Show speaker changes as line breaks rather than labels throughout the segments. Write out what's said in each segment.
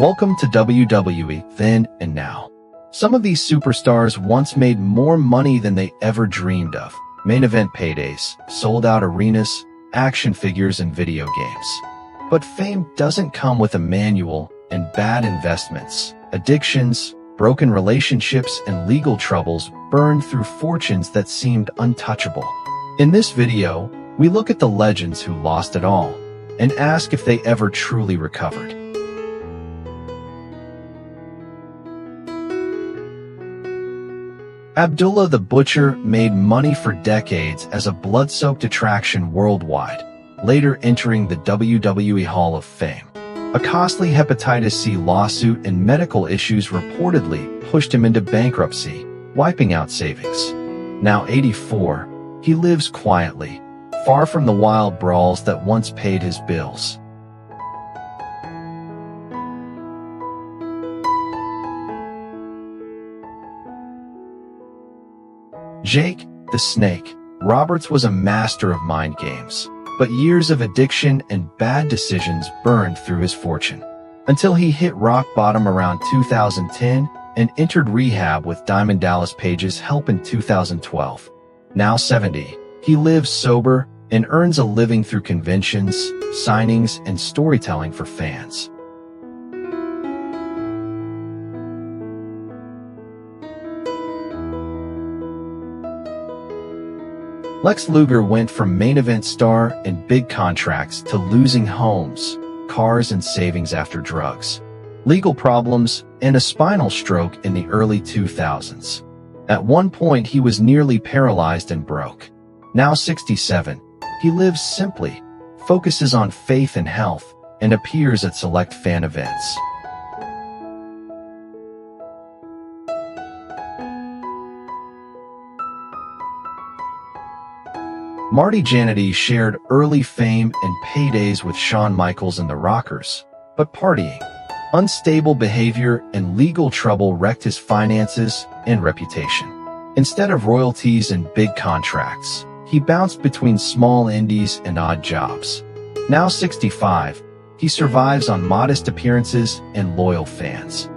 Welcome to WWE Then and Now. Some of these superstars once made more money than they ever dreamed of. Main event paydays, sold-out arenas, action figures, and video games. But fame doesn't come with a manual, and bad investments, addictions, broken relationships, and legal troubles burned through fortunes that seemed untouchable. In this video, we look at the legends who lost it all, and ask if they ever truly recovered. Abdullah the Butcher made money for decades as a blood-soaked attraction worldwide, later entering the WWE Hall of Fame. A costly hepatitis C lawsuit and medical issues reportedly pushed him into bankruptcy, wiping out savings. Now 84, he lives quietly, far from the wild brawls that once paid his bills. Jake, the Snake, Roberts was a master of mind games, but years of addiction and bad decisions burned through his fortune, until he hit rock bottom around 2010 and entered rehab with Diamond Dallas Page's help in 2012. Now 70, he lives sober and earns a living through conventions, signings, and storytelling for fans. Lex Luger went from main event star and big contracts to losing homes, cars, and savings after drugs, legal problems, and a spinal stroke in the early 2000s. At one point, he was nearly paralyzed and broke. Now 67, he lives simply, focuses on faith and health, and appears at select fan events. Marty Jannetty shared early fame and paydays with Shawn Michaels and the Rockers, but partying, unstable behavior, and legal trouble wrecked his finances and reputation. Instead of royalties and big contracts, he bounced between small indies and odd jobs. Now 65, he survives on modest appearances and loyal fans.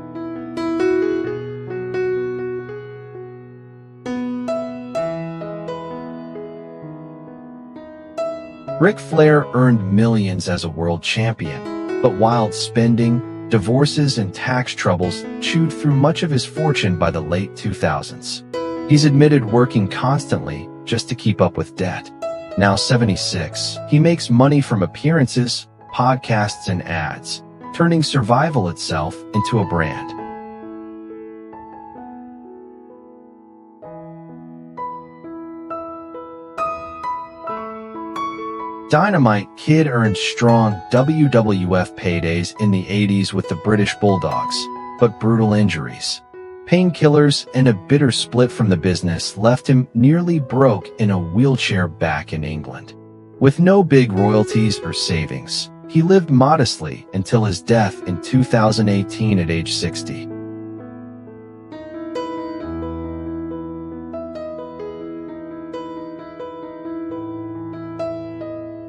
Ric Flair earned millions as a world champion, but wild spending, divorces, and tax troubles chewed through much of his fortune by the late 2000s. He's admitted working constantly just to keep up with debt. Now 76, he makes money from appearances, podcasts, and ads, turning survival itself into a brand. Dynamite Kid earned strong WWF paydays in the 80s with the British Bulldogs, but brutal injuries, painkillers, and a bitter split from the business left him nearly broke in a wheelchair back in England. With no big royalties or savings, he lived modestly until his death in 2018 at age 60.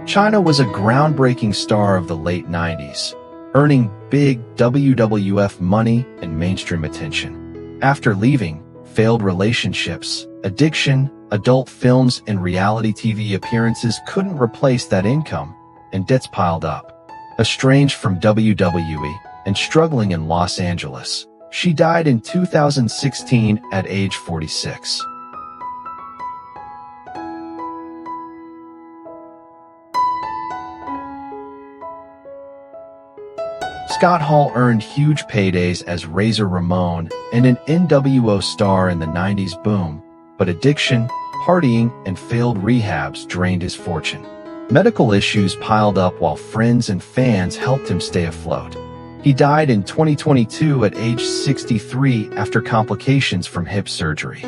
Chyna was a groundbreaking star of the late 90s, earning big WWF money and mainstream attention. After leaving, failed relationships, addiction, adult films, and reality TV appearances couldn't replace that income, and debts piled up. Estranged from WWE and struggling in Los Angeles, she died in 2016 at age 46. Scott Hall earned huge paydays as Razor Ramon and an NWO star in the 90s boom, but addiction, partying, and failed rehabs drained his fortune. Medical issues piled up while friends and fans helped him stay afloat. He died in 2022 at age 63 after complications from hip surgery.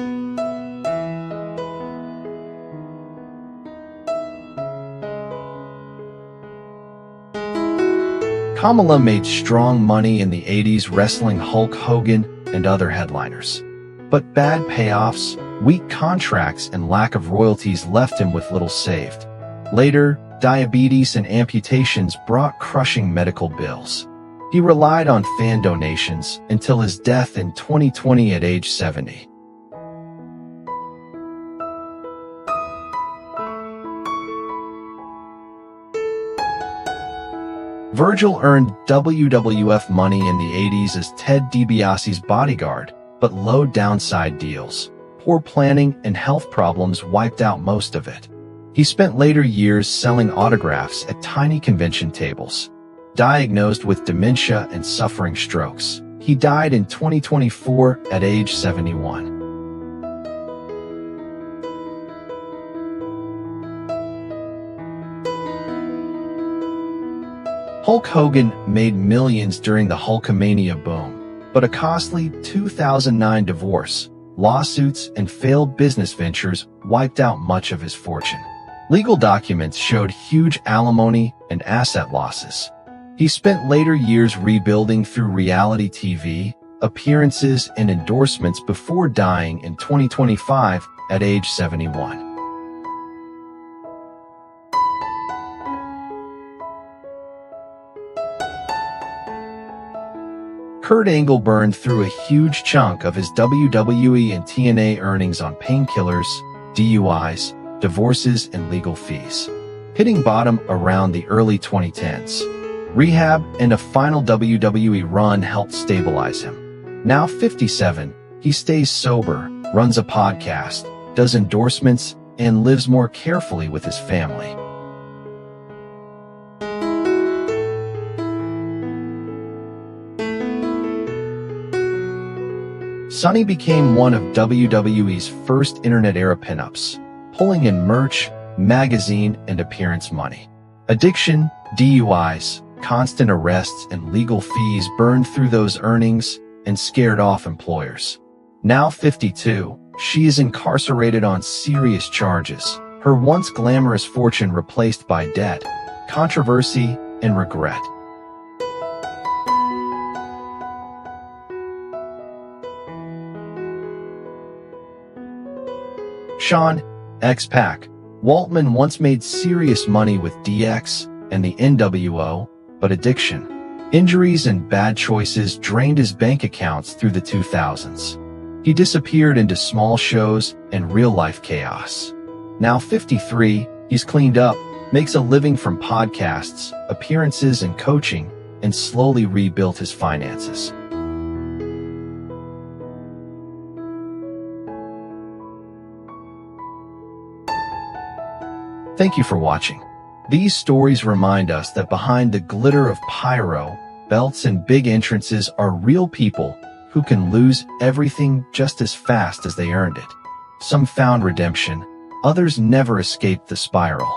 Kamala made strong money in the 80s wrestling Hulk Hogan and other headliners. But bad payoffs, weak contracts, and lack of royalties left him with little saved. Later, diabetes and amputations brought crushing medical bills. He relied on fan donations until his death in 2020 at age 70. Virgil earned WWF money in the 80s as Ted DiBiase's bodyguard, but low downside deals, poor planning, and health problems wiped out most of it. He spent later years selling autographs at tiny convention tables. Diagnosed with dementia and suffering strokes, he died in 2024 at age 71. Hulk Hogan made millions during the Hulkamania boom, but a costly 2009 divorce, lawsuits, and failed business ventures wiped out much of his fortune. Legal documents showed huge alimony and asset losses. He spent later years rebuilding through reality TV, appearances, and endorsements before dying in 2025 at age 71. Kurt Angle burned through a huge chunk of his WWE and TNA earnings on painkillers, DUIs, divorces, and legal fees, hitting bottom around the early 2010s. Rehab and a final WWE run helped stabilize him. Now 57, he stays sober, runs a podcast, does endorsements, and lives more carefully with his family. Sunny became one of WWE's first internet-era pinups, pulling in merch, magazine, and appearance money. Addiction, DUIs, constant arrests, and legal fees burned through those earnings and scared off employers. Now 52, she is incarcerated on serious charges, her once glamorous fortune replaced by debt, controversy, and regret. Shawn, X-Pac, Waltman once made serious money with DX and the NWO, but addiction, injuries, and bad choices drained his bank accounts through the 2000s. He disappeared into small shows and real-life chaos. Now 53, he's cleaned up, makes a living from podcasts, appearances, and coaching, and slowly rebuilt his finances. Thank you for watching. These stories remind us that behind the glitter of pyro, belts, and big entrances are real people who can lose everything just as fast as they earned it. Some found redemption, others never escaped the spiral.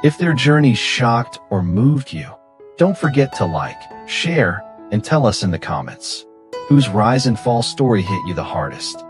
If their journey shocked or moved you, don't forget to like, share, and tell us in the comments whose rise and fall story hit you the hardest.